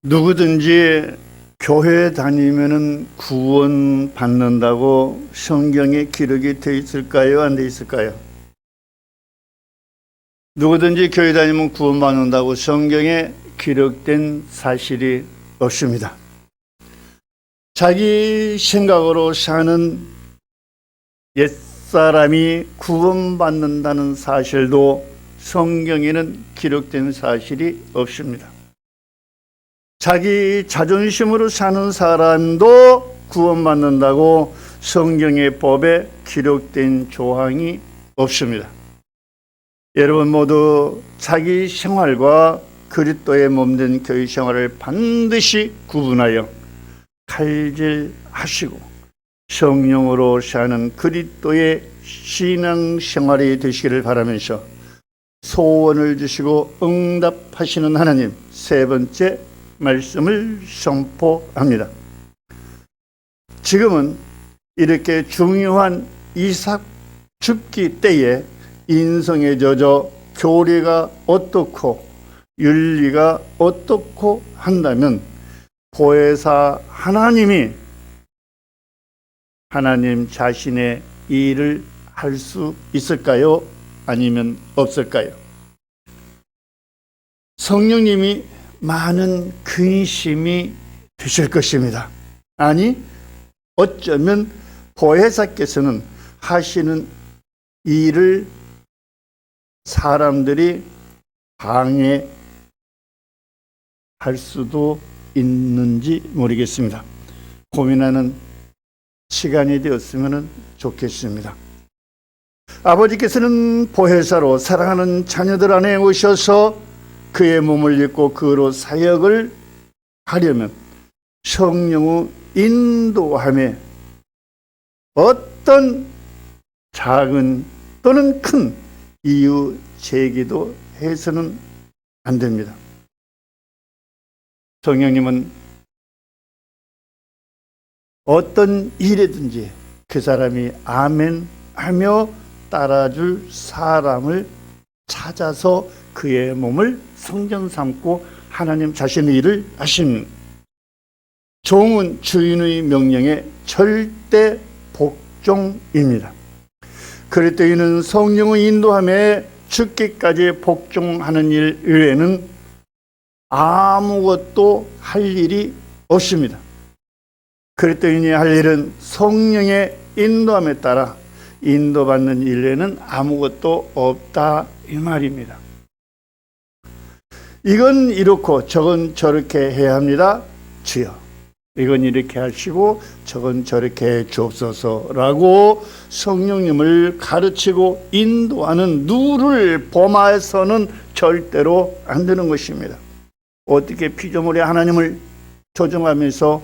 누구든지 교회 다니면은 구원 받는다고 성경에 기록이 되어 있을까요? 안 되어 있을까요? 누구든지 교회 다니면 구원 받는다고 성경에 기록된 사실이 없습니다. 자기 생각으로 사는 옛사람이 구원받는다는 사실도 성경에는 기록된 사실이 없습니다. 자기 자존심으로 사는 사람도 구원받는다고 성경의 법에 기록된 조항이 없습니다. 여러분 모두 자기 생활과 그리스도의 몸된 교회 생활을 반드시 구분하여 칼질하시고 성령으로 사는 그리스도의 신앙 생활이 되시기를 바라면서 소원을 주시고 응답하시는 하나님, 세 번째 말씀을 선포합니다. 지금은 이렇게 중요한 이삭 죽기 때에 인성에 젖어 교리가 어떻고 윤리가 어떻고 한다면 보혜사 하나님이 하나님 자신의 일을 할 수 있을까요? 아니면 없을까요? 성령님이 많은 근심이 되실 것입니다. 아니, 어쩌면 보혜사께서는 하시는 일을 사람들이 방해할 수도 있는지 모르겠습니다. 고민하는 시간이 되었으면 좋겠습니다. 아버지께서는 보혜사로 사랑하는 자녀들 안에 오셔서 그의 몸을 입고 그로 사역을 하려면 성령의 인도함에 어떤 작은 또는 큰 이유 제기도 해서는 안 됩니다. 성령님은 어떤 일이든지 그 사람이 아멘 하며 따라줄 사람을 찾아서 그의 몸을 성전 삼고 하나님 자신의 일을 하신 종은 주인의 명령에 절대 복종입니다. 그리스도인은 성령의 인도함에 죽기까지 복종하는 일 외에는 아무것도 할 일이 없습니다. 그리스도인이 할 일은 성령의 인도함에 따라 인도받는 일 외에는 아무것도 없다 이 말입니다. 이건 이렇고 저건 저렇게 해야 합니다. 주여, 이건 이렇게 하시고 저건 저렇게 해 주옵소서라고 성령님을 가르치고 인도하는 누를 범해서는 절대로 안 되는 것입니다. 어떻게 피조물의 하나님을 조종하면서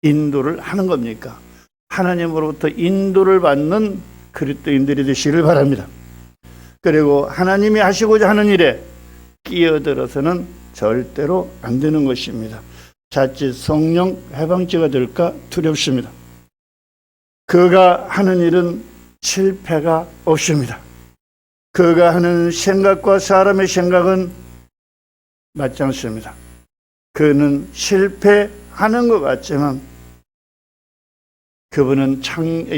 인도를 하는 겁니까? 하나님으로부터 인도를 받는 그리스도인들이 되시기를 바랍니다. 그리고 하나님이 하시고자 하는 일에 끼어들어서는 절대로 안 되는 것입니다. 자칫 성령 해방죄가 될까 두렵습니다. 그가 하는 일은 실패가 없습니다. 그가 하는 생각과 사람의 생각은 맞지 않습니다. 그는 실패하는 것 같지만 그분은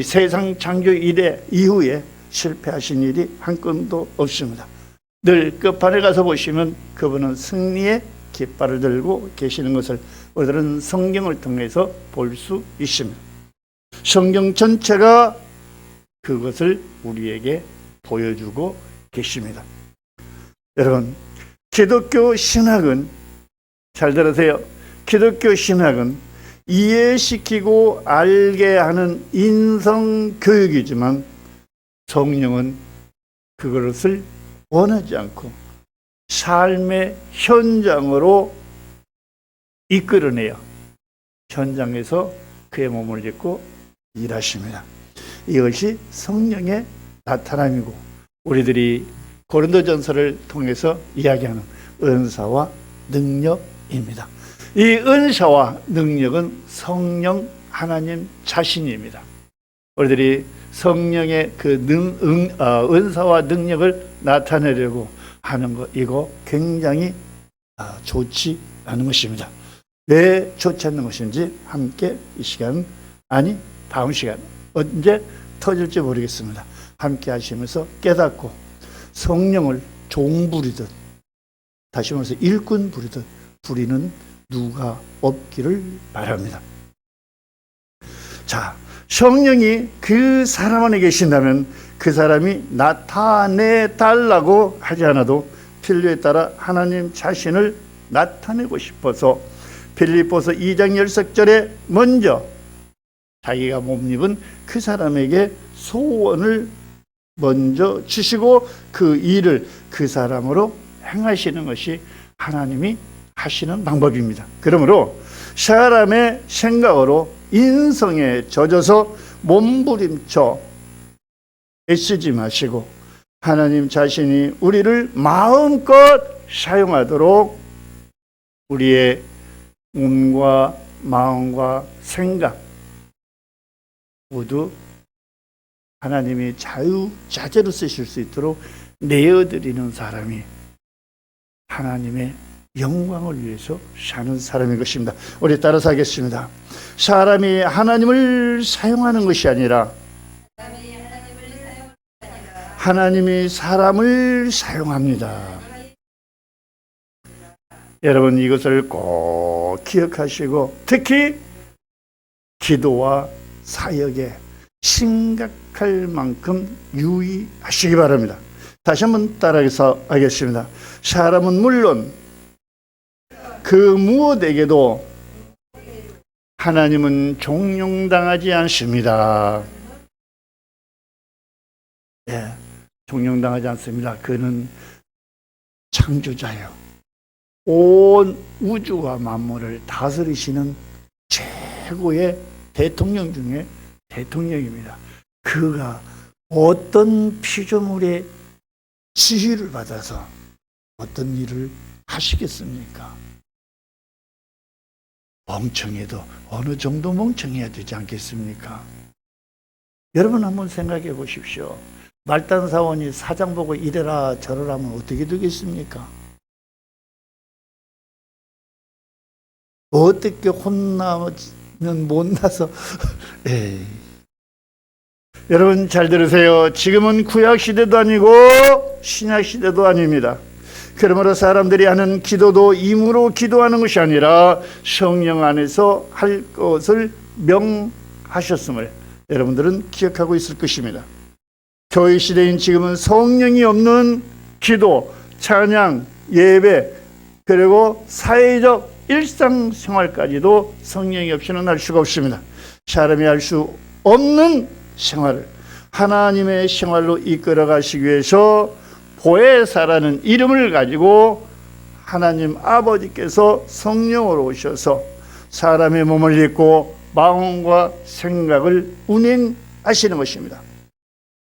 세상 창조 이후에 실패하신 일이 한 건도 없습니다. 늘 끝판에 가서 보시면 그분은 승리의 깃발을 들고 계시는 것을 우리들은 성경을 통해서 볼 수 있습니다. 성경 전체가 그것을 우리에게 보여주고 계십니다. 여러분, 기독교 신학은, 잘 들으세요. 기독교 신학은 이해시키고 알게 하는 인성교육이지만 성령은 그것을 원하지 않고 삶의 현장으로 이끌어내요. 현장에서 그의 몸을 입고 일하십니다. 이것이 성령의 나타남이고 우리들이 고린도전서를 통해서 이야기하는 은사와 능력입니다. 이 은사와 능력은 성령 하나님 자신입니다. 우리들이 성령의 그 은사와 능력을 나타내려고 하는 것, 이거 굉장히 좋지 않은 것입니다. 왜 좋지 않는 것인지 함께 이 시간, 아니 다음 시간 언제 터질지 모르겠습니다. 함께 하시면서 깨닫고 성령을 종 부리듯, 다시 말해서 일꾼 부리듯 부리는 누가 없기를 바랍니다. 자, 성령이 그 사람 안에 계신다면 그 사람이 나타내 달라고 하지 않아도 필요에 따라 하나님 자신을 나타내고 싶어서 빌립보서 2장 10절에 먼저 자기가 못 입은 그 사람에게 소원을 먼저 주시고 그 일을 그 사람으로 행하시는 것이 하나님이 하시는 방법입니다. 그러므로 사람의 생각으로 인성에 젖어서 몸부림쳐 애쓰지 마시고 하나님 자신이 우리를 마음껏 사용하도록 우리의 몸과 마음과 생각 모두 하나님이 자유자재로 쓰실 수 있도록 내어드리는 사람이 하나님의 영광을 위해서 사는 사람인 것입니다. 우리 따라서 하겠습니다. 사람이 하나님을 사용하는 것이 아니라 하나님이 사람을 사용합니다. 여러분 이것을 꼭 기억하시고 특히 기도와 사역에 심각할 만큼 유의하시기 바랍니다. 다시 한번 따라해서 하겠습니다. 사람은 물론 그 무엇에게도 하나님은 종용당하지 않습니다. 예, 종용당하지 않습니다. 그는 창조자예요. 온 우주와 만물을 다스리시는 최고의 대통령 중에 대통령입니다. 그가 어떤 피조물의 지휘를 받아서 어떤 일을 하시겠습니까? 멍청해도 어느 정도 멍청해야 되지 않겠습니까? 여러분 한번 생각해 보십시오. 말단 사원이 사장 보고 이래라 저래라 하면 어떻게 되겠습니까? 어떻게 혼나면 못나서 에이. 여러분 잘 들으세요. 지금은 구약시대도 아니고 신약시대도 아닙니다. 그러므로 사람들이 하는 기도도 임으로 기도하는 것이 아니라 성령 안에서 할 것을 명하셨음을 여러분들은 기억하고 있을 것입니다. 교회 시대인 지금은 성령이 없는 기도, 찬양, 예배, 그리고 사회적 일상생활까지도 성령이 없이는 할 수가 없습니다. 사람이 할 수 없는 생활을 하나님의 생활로 이끌어 가시기 위해서 보혜사라는 이름을 가지고 하나님 아버지께서 성령으로 오셔서 사람의 몸을 입고 마음과 생각을 운행하시는 것입니다.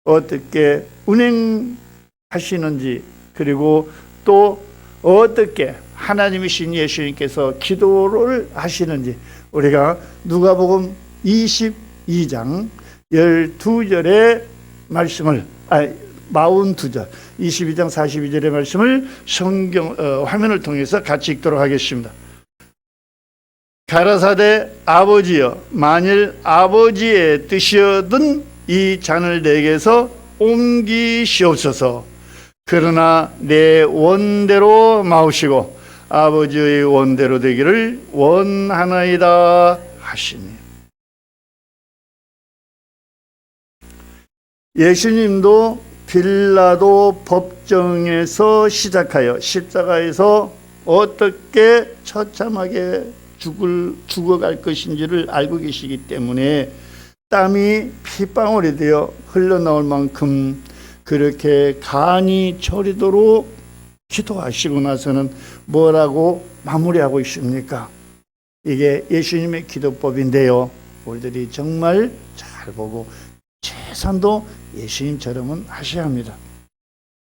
어떻게 운행하시는지, 그리고 또 어떻게 하나님이신 예수님께서 기도를 하시는지 우리가 누가복음 22장 12절의 말씀을 42절 22장 42절의 말씀을 성경 화면을 통해서 같이 읽도록 하겠습니다. 가라사대 아버지여, 만일 아버지의 뜻이어든 이 잔을 내게서 옮기시옵소서. 그러나 내 원대로 마오시고 아버지의 원대로 되기를 원하나이다 하시니. 예수님도 빌라도 법정에서 시작하여 십자가에서 어떻게 처참하게 죽어갈 것인지를 알고 계시기 때문에 땀이 핏방울이 되어 흘러나올 만큼 그렇게 간이 저리도록 기도하시고 나서는 뭐라고 마무리하고 있습니까? 이게 예수님의 기도법인데요, 우리들이 정말 잘 보고 최선도 예수님처럼은 하셔야 합니다.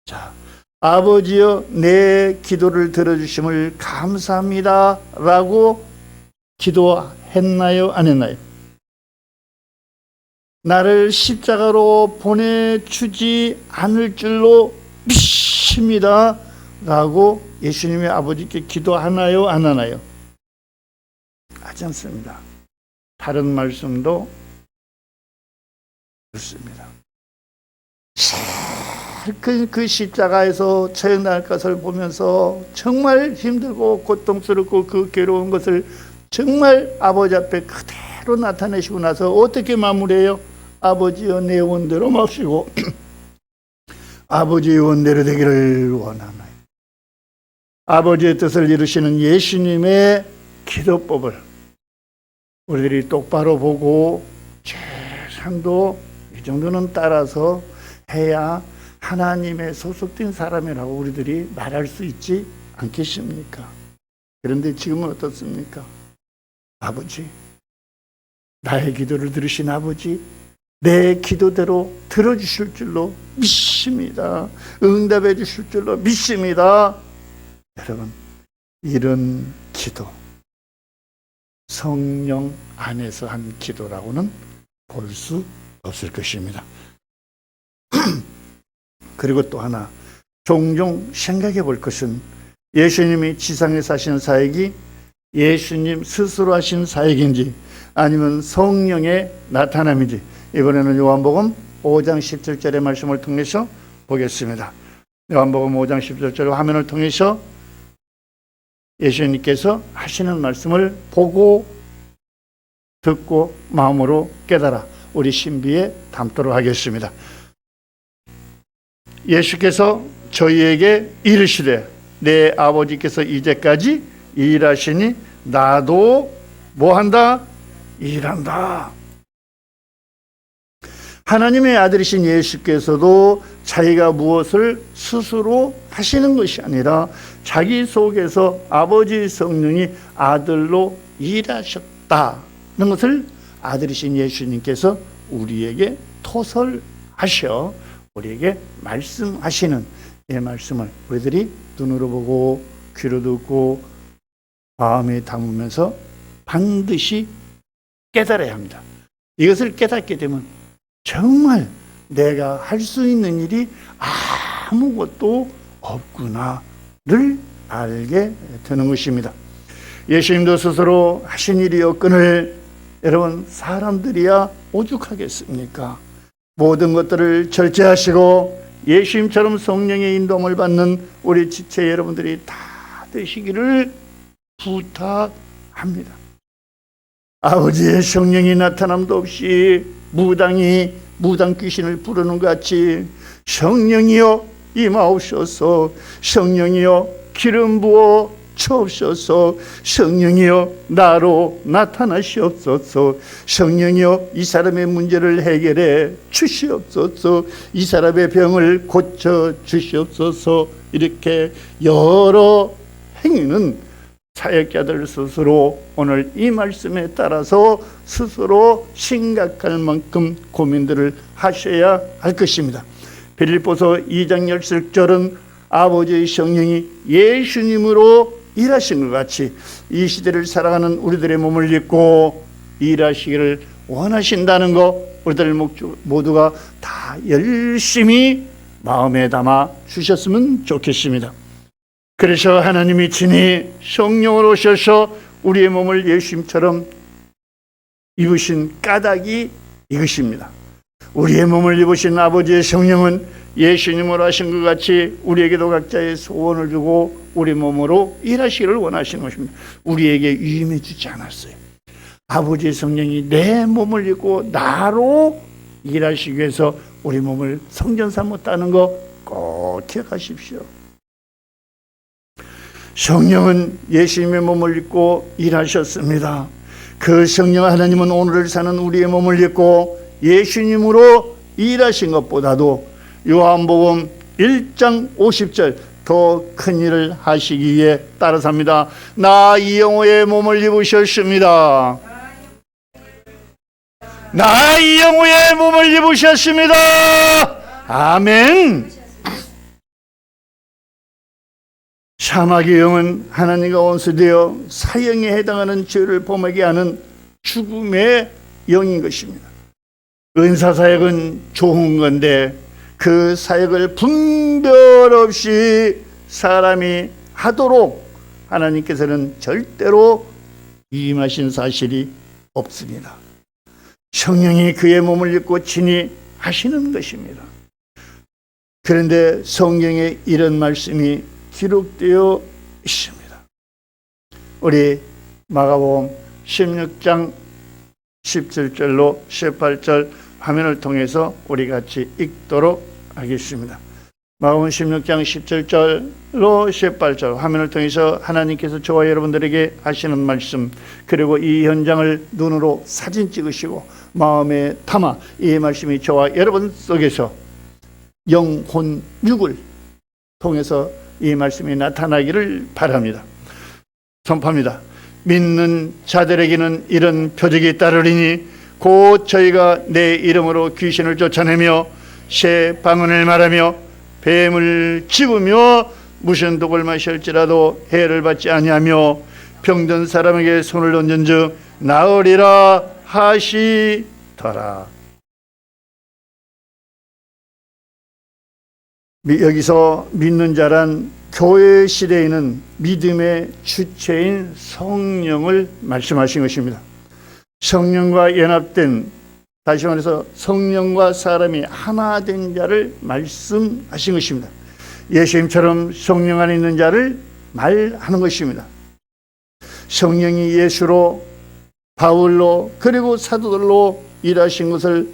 자, 아버지여 내 기도를 들어주심을 감사합니다 라고 기도했나요? 안 했나요? 나를 십자가로 보내주지 않을 줄로 믿습니다 라고 예수님의 아버지께 기도하나요? 안 하나요? 하지 않습니다. 다른 말씀도 그렇습니다. 그 십자가에서 처형당할 것을 보면서 정말 힘들고 고통스럽고 그 괴로운 것을 정말 아버지 앞에 그대로 나타내시고 나서 어떻게 마무리해요? 아버지여 내 원대로 마시고 아버지의 원대로 되기를 원하나요. 아버지의 뜻을 이루시는 예수님의 기도법을 우리들이 똑바로 보고 최선도 이 정도는 따라서 해야 하나님의 소속된 사람이라고 우리들이 말할 수 있지 않겠습니까? 그런데 지금은 어떻습니까? 아버지, 나의 기도를 들으신 아버지, 내 기도대로 들어주실 줄로 믿습니다. 응답해 주실 줄로 믿습니다. 여러분, 이런 기도, 성령 안에서 한 기도라고는 볼 수 없을 것입니다. 그리고 또 하나, 종종 생각해 볼 것은 예수님이 지상에 사신 사역이 예수님 스스로 하신 사역인지 아니면 성령의 나타남인지, 이번에는 요한복음 5장 17절의 말씀을 통해서 보겠습니다. 요한복음 5장 17절 화면을 통해서 예수님께서 하시는 말씀을 보고 듣고 마음으로 깨달아 우리 신비에 담도록 하겠습니다. 예수께서 저희에게 이르시되 내 아버지께서 이제까지 일하시니 나도 뭐한다? 일한다. 하나님의 아들이신 예수께서도 자기가 무엇을 스스로 하시는 것이 아니라 자기 속에서 아버지 성령이 아들로 일하셨다는 것을 아들이신 예수님께서 우리에게 토설하셔 우리에게 말씀하시는 이 말씀을 우리들이 눈으로 보고 귀로 듣고 마음에 담으면서 반드시 깨달아야 합니다. 이것을 깨닫게 되면 정말 내가 할 수 있는 일이 아무것도 없구나를 알게 되는 것입니다. 예수님도 스스로 하신 일이었거늘 여러분, 사람들이야 오죽하겠습니까? 모든 것들을 절제하시고 예수님처럼 성령의 인도함을 받는 우리 지체 여러분들이 다 되시기를 부탁합니다. 아버지의 성령이 나타남도 없이 무당 귀신을 부르는 것 같이 성령이여 임하옵소서, 성령이여 기름 부어 주옵소서, 성령이여 나로 나타나시옵소서, 성령이여 이 사람의 문제를 해결해 주시옵소서, 이 사람의 병을 고쳐 주시옵소서. 이렇게 여러 행위는 사역자들 스스로 오늘 이 말씀에 따라서 스스로 심각할 만큼 고민들을 하셔야 할 것입니다. 빌립보서 2장 10절은 아버지의 성령이 예수님으로 일하신 것 같이 이 시대를 살아가는 우리들의 몸을 입고 일하시기를 원하신다는 것, 우리들 모두가 다 열심히 마음에 담아 주셨으면 좋겠습니다. 그래서 하나님이 친히 성령으로 오셔서 우리의 몸을 예수님처럼 입으신 까닭이 이것입니다. 우리의 몸을 입으신 아버지의 성령은 예수님으로 하신 것 같이 우리에게도 각자의 소원을 주고 우리 몸으로 일하시기를 원하시는 것입니다. 우리에게 위임해 주지 않았어요. 아버지의 성령이 내 몸을 입고 나로 일하시기 위해서 우리 몸을 성전 삼았다는 거 꼭 기억하십시오. 성령은 예수님의 몸을 입고 일하셨습니다. 그 성령 하나님은 오늘을 사는 우리의 몸을 입고 예수님으로 일하신 것보다도 요한복음 1장 50절 더 큰 일을 하시기 위해 따라서 합니다. 나 이 영혼의 몸을 입으셨습니다. 나 이 영혼의 몸을 입으셨습니다. 아멘. 사마귀 영은 하나님과 원수되어 사형에 해당하는 죄를 범하게 하는 죽음의 영인 것입니다. 은사사역은 좋은 건데 그 사역을 분별 없이 사람이 하도록 하나님께서는 절대로 임하신 사실이 없습니다. 성령이 그의 몸을 입고 친히 하시는 것입니다. 그런데 성경에 이런 말씀이 기록되어 있습니다. 우리 마가복음 16장 17절로 18절 화면을 통해서 우리 같이 읽도록 하겠습니다. 마가복음 16장 17절로 18절 화면을 통해서 하나님께서 저와 여러분들에게 하시는 말씀, 그리고 이 현장을 눈으로 사진 찍으시고 마음에 담아 이 말씀이 저와 여러분 속에서 영혼 육을 통해서 이 말씀이 나타나기를 바랍니다. 선포합니다. 믿는 자들에게는 이런 표적이 따르리니 곧 저희가 내 이름으로 귀신을 쫓아내며 새 방언을 말하며 뱀을 집으며 무슨 독을 마실지라도 해를 받지 아니하며 병든 사람에게 손을 얹은즉 나으리라 하시더라. 여기서 믿는 자란 교회 시대에는 믿음의 주체인 성령을 말씀하신 것입니다. 성령과 연합된, 다시 말해서 성령과 사람이 하나 된 자를 말씀하신 것입니다. 예수님처럼 성령 안에 있는 자를 말하는 것입니다. 성령이 예수로, 바울로, 그리고 사도들로 일하신 것을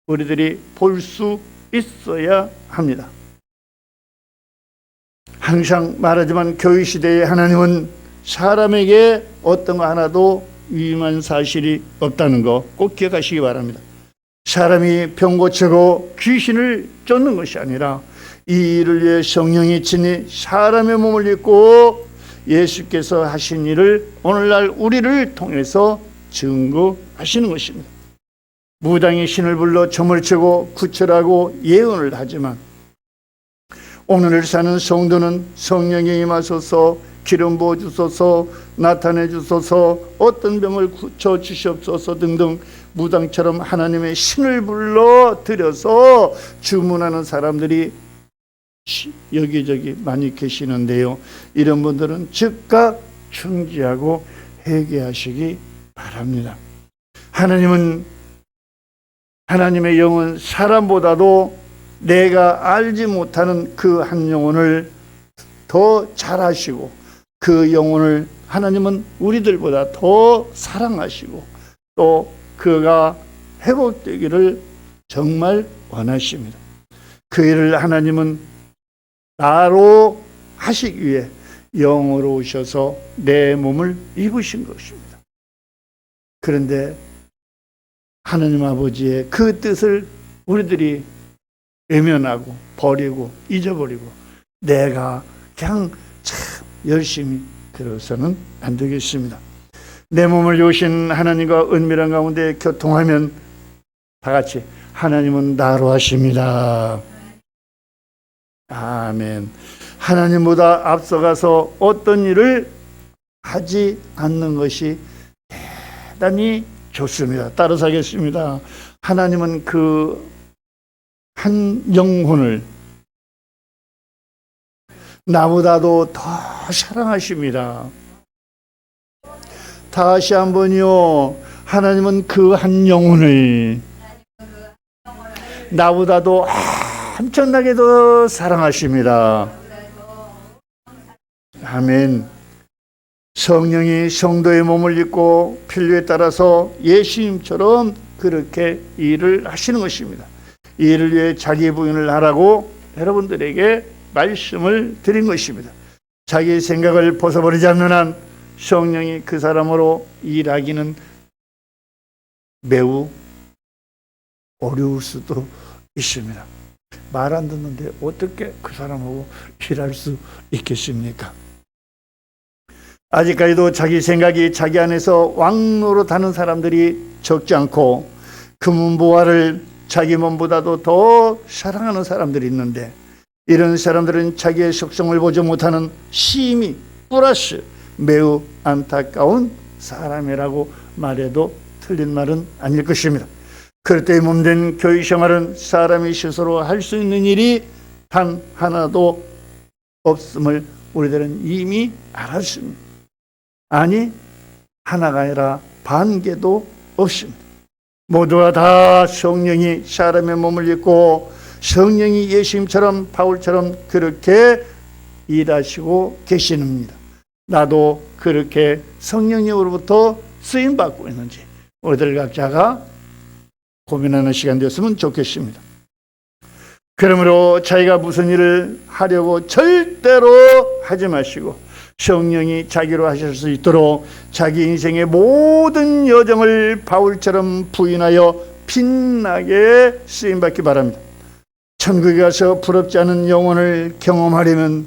우리들이 볼 수 있어야 합니다. 항상 말하지만 교회 시대에 하나님은 사람에게 어떤 거 하나도 위임한 사실이 없다는 거 꼭 기억하시기 바랍니다. 사람이 병 고치고 귀신을 쫓는 것이 아니라 이 일을 위해 성령이 친히 사람의 몸을 입고 예수께서 하신 일을 오늘날 우리를 통해서 증거하시는 것입니다. 무당이 신을 불러 점을 치고 구출하고 예언을 하지만 오늘을 사는 성도는 성령이 임하소서, 기름 부어 주소서, 나타내 주소서, 어떤 병을 고쳐 주시옵소서 등등 무당처럼 하나님의 신을 불러 드려서 주문하는 사람들이 여기저기 많이 계시는데요. 이런 분들은 즉각 중지하고 회개하시기 바랍니다. 하나님은, 하나님의 영은 사람보다도 내가 알지 못하는 그 한 영혼을 더 잘 아시고 그 영혼을 하나님은 우리들보다 더 사랑하시고 또 그가 회복되기를 정말 원하십니다. 그 일을 하나님은 나로 하시기 위해 영으로 오셔서 내 몸을 입으신 것입니다. 그런데 하나님 아버지의 그 뜻을 우리들이 외면하고 버리고 잊어버리고 내가 그냥 참 열심히 그러서는 안 되겠습니다. 내 몸을 여신 하나님과 은밀한 가운데 교통하면 다 같이 하나님은 나로 하십니다. 아멘. 하나님보다 앞서가서 어떤 일을 하지 않는 것이 대단히 좋습니다. 따라서 하겠습니다. 하나님은 그 한 영혼을 나보다도 더 사랑하십니다. 다시 한번요. 하나님은 그 한 영혼을 나보다도 엄청나게 더 사랑하십니다. 아멘. 성령이 성도의 몸을 입고 필요에 따라서 예수님처럼 그렇게 일을 하시는 것입니다. 이 일을 위해 자기 부인을 하라고 여러분들에게 말씀을 드린 것입니다. 자기 생각을 벗어버리지 않는 한 성령이 그 사람으로 일하기는 매우 어려울 수도 있습니다. 말 안 듣는데 어떻게 그 사람하고 일할 수 있겠습니까? 아직까지도 자기 생각이 자기 안에서 왕노릇하는 사람들이 적지 않고 금은보화를 자기 몸보다도 더 사랑하는 사람들이 있는데 이런 사람들은 자기의 속성을 보지 못하는 심히 플러스 매우 안타까운 사람이라고 말해도 틀린 말은 아닐 것입니다. 그럴 때 몸된 교회 생활은 사람이 스스로 할 수 있는 일이 단 하나도 없음을 우리들은 이미 알았습니다. 아니, 하나가 아니라 반 개도 없습니다. 모두가 다 성령이 사람의 몸을 입고 성령이 예수님처럼 바울처럼 그렇게 일하시고 계시는입니다. 나도 그렇게 성령님으로부터 쓰임받고 있는지 우리들 각자가 고민하는 시간 되었으면 좋겠습니다. 그러므로 자기가 무슨 일을 하려고 절대로 하지 마시고 성령이 자기로 하실 수 있도록 자기 인생의 모든 여정을 바울처럼 부인하여 빛나게 쓰임받기 바랍니다. 천국에 가서 부럽지 않은 영혼을 경험하려면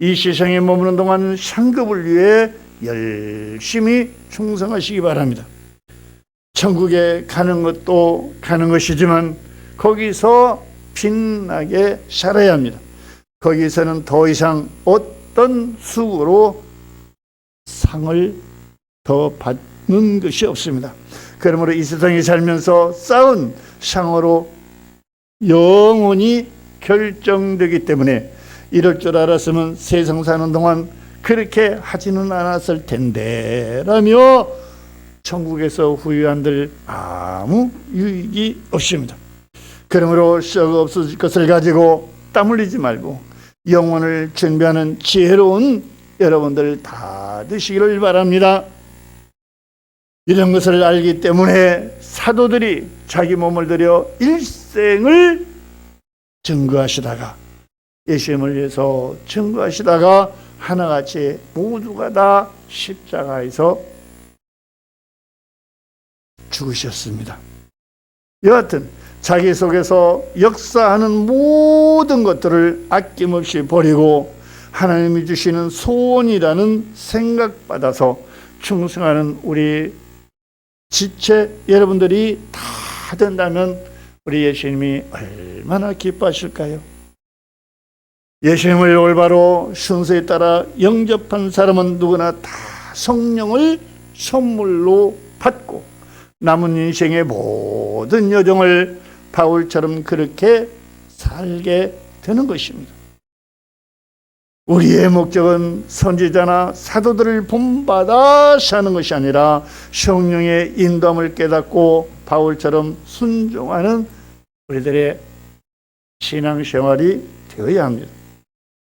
이 세상에 머무는 동안 상급을 위해 열심히 충성하시기 바랍니다. 천국에 가는 것도 가는 것이지만 거기서 빛나게 살아야 합니다. 거기서는 더 이상 어떤 수고로 상을 더 받는 것이 없습니다. 그러므로 이 세상에 살면서 쌓은 상으로 영원히 결정되기 때문에 이럴 줄 알았으면 세상 사는 동안 그렇게 하지는 않았을 텐데 라며 천국에서 후회한들 아무 유익이 없습니다. 그러므로 썩어 없어질 것을 가지고 땀 흘리지 말고 영혼을 준비하는 지혜로운 여러분들 다 되시기를 바랍니다. 이런 것을 알기 때문에 사도들이 자기 몸을 들여 일생을 증거하시다가 예수님을 위해서 증거하시다가 하나같이 모두가 다 십자가에서 죽으셨습니다. 여하튼 자기 속에서 역사하는 모든 것들을 아낌없이 버리고 하나님이 주시는 소원이라는 생각받아서 충성하는 우리 지체 여러분들이 다 된다면 우리 예수님이 얼마나 기뻐하실까요? 예수님을 올바로 순서에 따라 영접한 사람은 누구나 다 성령을 선물로 받고 남은 인생의 모든 여정을 바울처럼 그렇게 살게 되는 것입니다. 우리의 목적은 선지자나 사도들을 본받아 사는 것이 아니라 성령의 인도함을 깨닫고 바울처럼 순종하는 우리들의 신앙생활이 되어야 합니다.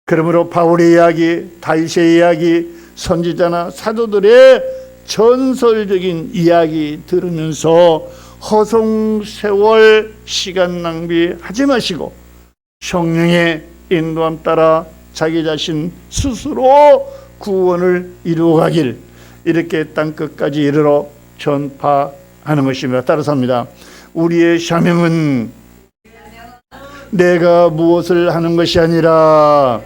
그러므로 바울의 이야기, 다윗의 이야기, 선지자나 사도들의 전설적인 이야기 들으면서 허송세월 시간 낭비하지 마시고 성령의 인도함 따라 자기 자신 스스로 구원을 이루어가길 이렇게 땅끝까지 이르러 전파하는 것입니다. 따라서 합니다. 우리의 사명은 내가 무엇을 하는 것이 아니라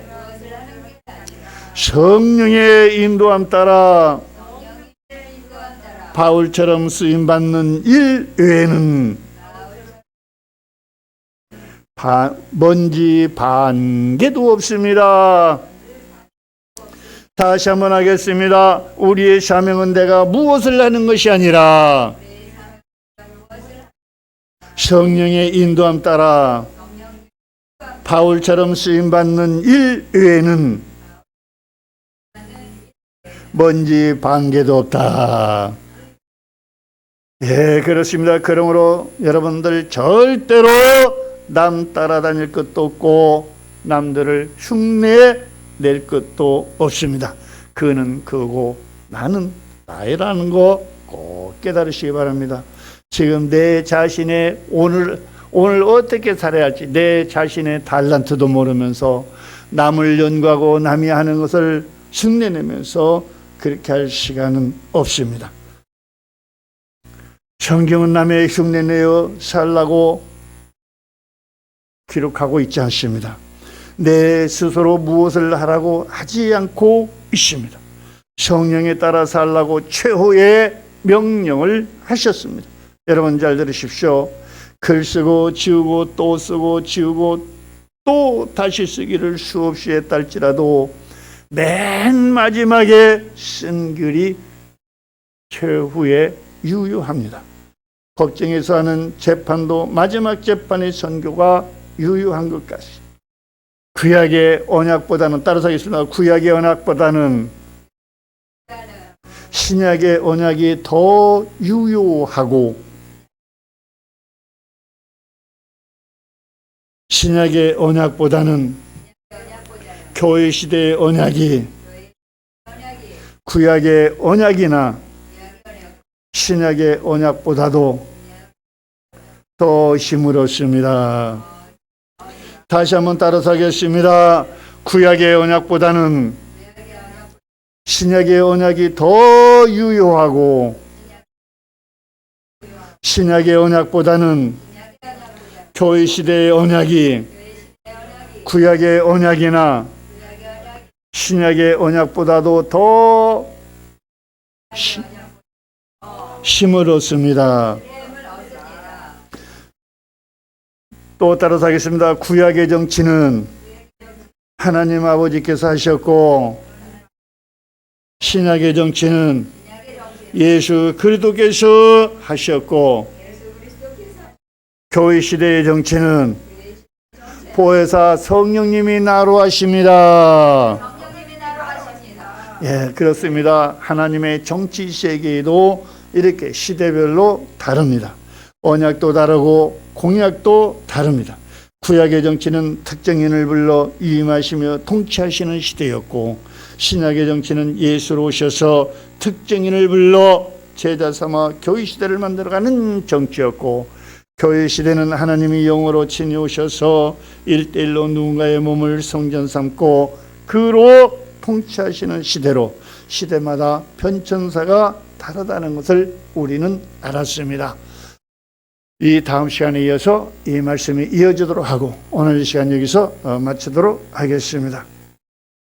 성령의 인도함 따라 바울처럼 쓰임받는 일 외에는 먼지 반개도 없습니다. 다시 한번 하겠습니다. 우리의 사명은 내가 무엇을 하는 것이 아니라 성령의 인도함 따라 바울처럼 쓰임받는 일 외에는 먼지 반개도 없다. 예, 그렇습니다. 그러므로 여러분들 절대로 남 따라다닐 것도 없고 남들을 흉내 낼 것도 없습니다. 그는 그고 나는 나이라는 거 꼭 깨달으시기 바랍니다. 지금 내 자신의 오늘 어떻게 살아야 할지 내 자신의 달란트도 모르면서 남을 연구하고 남이 하는 것을 흉내내면서 그렇게 할 시간은 없습니다. 성경은 남의 흉내내어 살라고 기록하고 있지 않습니다. 내 스스로 무엇을 하라고 하지 않고 있습니다. 성령에 따라 살라고 최후의 명령을 하셨습니다. 여러분 잘 들으십시오. 글 쓰고 지우고 또 쓰고 지우고 또 다시 쓰기를 수없이 했다 할지라도 맨 마지막에 쓴 글이 최후에 유효합니다. 법정에서 하는 재판도 마지막 재판의 선고가 유효한 것 같습니다. 구약의 언약보다는, 따라서 하겠습니다. 구약의 언약보다는 신약의 언약이 더 유효하고, 신약의 언약보다는 교회 시대의 언약이 구약의 언약이나 신약의 언약보다도 더 힘을 얻습니다. 다시 한번 따라서 하겠습니다. 구약의 언약보다는 신약의 언약이 더 유효하고, 신약의 언약보다는 교회 시대의 언약이 구약의 언약이나 신약의 언약보다도 더 힘을 얻습니다. 또 따라서 하겠습니다. 구약의 정치는 하나님 아버지께서 하셨고, 신약의 정치는 예수 그리스도께서 하셨고, 교회 시대의 정치는 보혜사 성령님이 나로 하십니다. 예, 그렇습니다. 하나님의 정치 세계도 이렇게 시대별로 다릅니다. 언약도 다르고 공약도 다릅니다. 구약의 정치는 특정인을 불러 위임하시며 통치하시는 시대였고, 신약의 정치는 예수로 오셔서 특정인을 불러 제자 삼아 교회 시대를 만들어가는 정치였고, 교회 시대는 하나님이 영으로 친히 오셔서 1:1로 누군가의 몸을 성전 삼고 그로 통치하시는 시대로, 시대마다 편천사가 다르다는 것을 우리는 알았습니다. 이 다음 시간에 이어서 이 말씀이 이어지도록 하고, 오늘 이 시간 여기서 마치도록 하겠습니다.